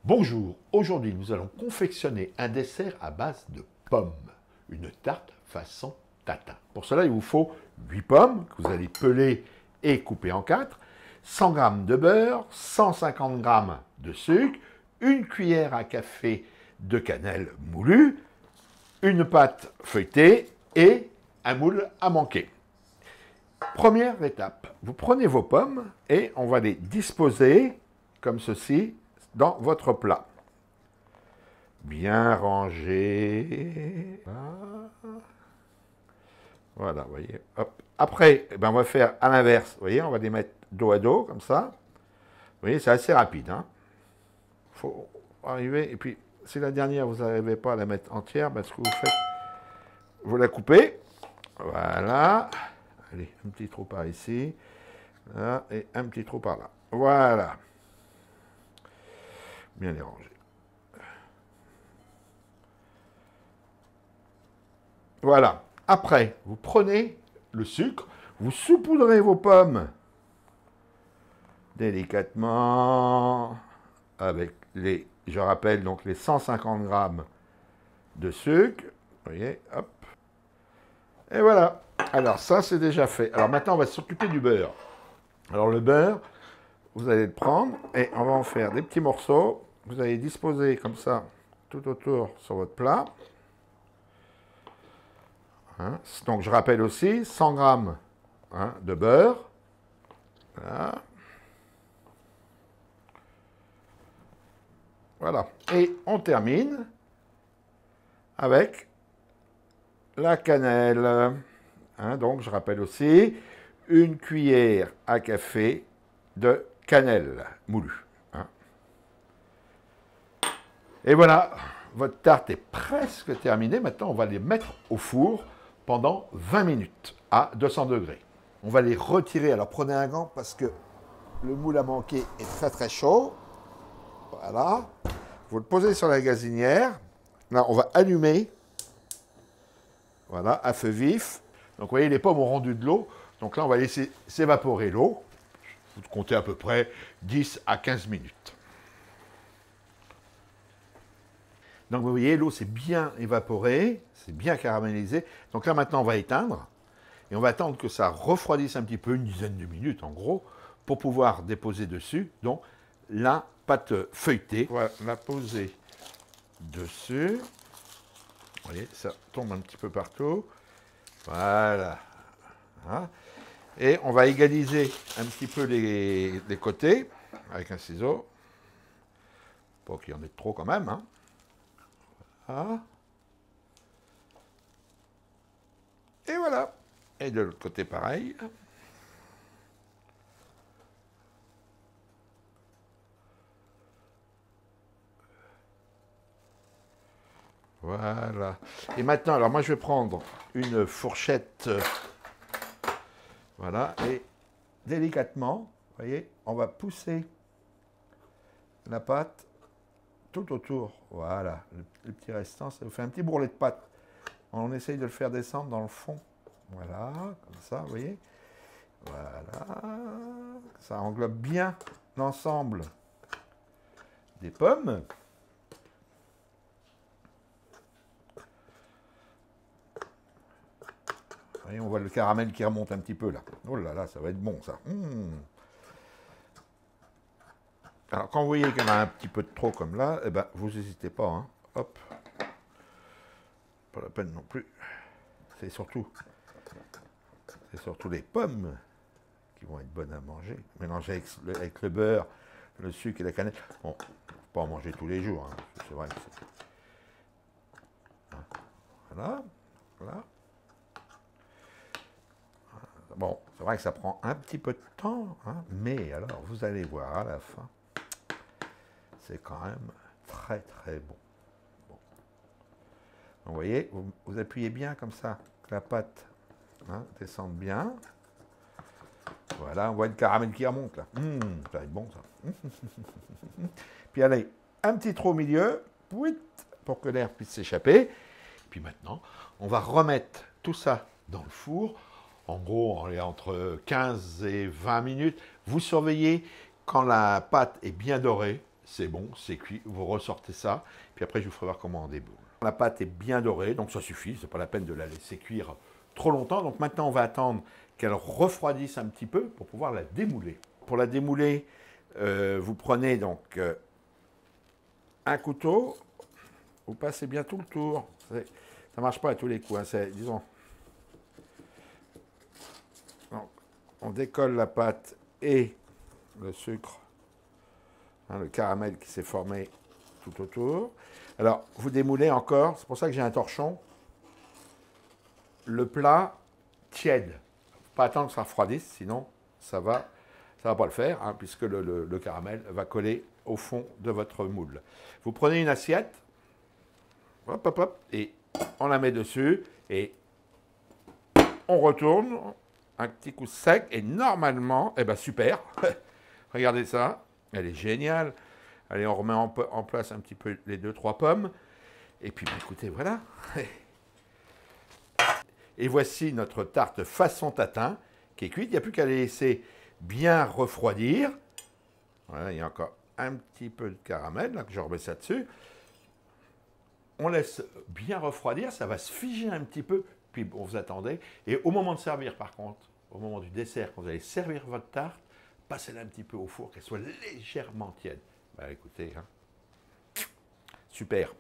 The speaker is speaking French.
Bonjour, aujourd'hui nous allons confectionner un dessert à base de pommes, une tarte façon tatin. Pour cela il vous faut 8 pommes que vous allez peler et couper en 4, 100 g de beurre, 150 g de sucre, une cuillère à café de cannelle moulue, une pâte feuilletée et un moule à manquer. Première étape, vous prenez vos pommes et on va les disposer comme ceci dans votre plat. Bien rangé. Voilà, vous voyez. Hop. Après, on va faire à l'inverse. Vous voyez, on va les mettre dos à dos, comme ça. Vous voyez, c'est assez rapide. Il faut arriver. Et puis, si la dernière, vous n'arrivez pas à la mettre entière, ce que vous faites, vous la coupez. Voilà. Allez, un petit trou par ici. Là, et un petit trou par là. Voilà. Bien les ranger. Voilà. Après, vous prenez le sucre, vous saupoudrez vos pommes délicatement avec les, je rappelle, donc les 150 g de sucre. Vous voyez, hop. Et voilà. Alors ça, c'est déjà fait. Alors maintenant, on va s'occuper du beurre. Alors le beurre, vous allez le prendre et on va en faire des petits morceaux. Vous allez disposer comme ça tout autour sur votre plat. Donc je rappelle aussi 100 g de beurre. Voilà. Voilà. Et on termine avec la cannelle. Donc je rappelle aussi une cuillère à café de cannelle moulue. Et voilà, votre tarte est presque terminée. Maintenant, on va les mettre au four pendant 20 minutes à 200 degrés. On va les retirer. Alors, prenez un gant parce que le moule à manquer est très très chaud. Voilà. Vous le posez sur la gazinière. Là, on va allumer. Voilà, à feu vif. Donc, vous voyez, les pommes ont rendu de l'eau. Donc là, on va laisser s'évaporer l'eau. Vous comptez à peu près 10 à 15 minutes. Donc vous voyez, l'eau s'est bien évaporée, c'est bien caramélisé. Donc là maintenant on va éteindre et on va attendre que ça refroidisse un petit peu, une dizaine de minutes en gros, pour pouvoir déposer dessus donc la pâte feuilletée. On va la poser dessus. Vous voyez, ça tombe un petit peu partout. Voilà. Et on va égaliser un petit peu les côtés avec un ciseau. Pas qu'il y en ait trop quand même. Et voilà. Et de l'autre côté, pareil. Voilà. Et maintenant, alors moi, je vais prendre une fourchette. Voilà. Et délicatement, vous voyez, on va pousser la pâte tout autour, voilà, le petit restant, ça vous fait un petit bourrelet de pâte. On essaye de le faire descendre dans le fond, voilà, comme ça, vous voyez, voilà, ça englobe bien l'ensemble des pommes. Vous voyez, on voit le caramel qui remonte un petit peu là. Oh là là, ça va être bon ça. Alors, quand vous voyez qu'il y en a un petit peu de trop comme là, vous n'hésitez pas. Hop. Pas la peine non plus. C'est surtout les pommes qui vont être bonnes à manger. Mélangées avec le beurre, le sucre et la cannelle. Bon, il ne faut pas en manger tous les jours. C'est vrai que voilà. Voilà. Bon, c'est vrai que ça prend un petit peu de temps, mais alors, vous allez voir à la fin. C'est quand même très très bon. Donc, vous voyez, vous appuyez bien comme ça, que la pâte descende bien. Voilà, on voit le caramel qui remonte là. Ça va être bon ça. Puis allez, un petit trou au milieu, pour que l'air puisse s'échapper. Puis maintenant, on va remettre tout ça dans le four. En gros, on est entre 15 et 20 minutes. Vous surveillez quand la pâte est bien dorée. c'est bon, c'est cuit, vous ressortez ça, puis après je vous ferai voir comment on déboule. La pâte est bien dorée, donc ça suffit, c'est pas la peine de la laisser cuire trop longtemps. Donc maintenant on va attendre qu'elle refroidisse un petit peu pour pouvoir la démouler. Pour la démouler, vous prenez donc un couteau, vous passez bien tout le tour. Ça ne marche pas à tous les coups, hein, disons. Donc, on décolle la pâte et le sucre, hein, le caramel qui s'est formé tout autour. Alors, vous démoulez encore, c'est pour ça que j'ai un torchon, le plat tiède. Pas attendre que ça refroidisse, sinon ça va pas le faire, hein, puisque le caramel va coller au fond de votre moule. Vous prenez une assiette, hop, hop, hop, et on la met dessus, et on retourne, un petit coup sec, et normalement, eh ben super, regardez ça, elle est géniale. Allez, on remet en place un petit peu les 2-3 pommes, et puis écoutez, voilà. Et voici notre tarte façon tatin, qui est cuite, il n'y a plus qu'à la laisser bien refroidir. Voilà, il y a encore un petit peu de caramel, là, que je remets ça dessus. On laisse bien refroidir, ça va se figer un petit peu, puis bon, vous attendez. Et au moment de servir, par contre, au moment du dessert, quand vous allez servir votre tarte, passez-la un petit peu au four, qu'elle soit légèrement tiède. Bah écoutez, hein, super.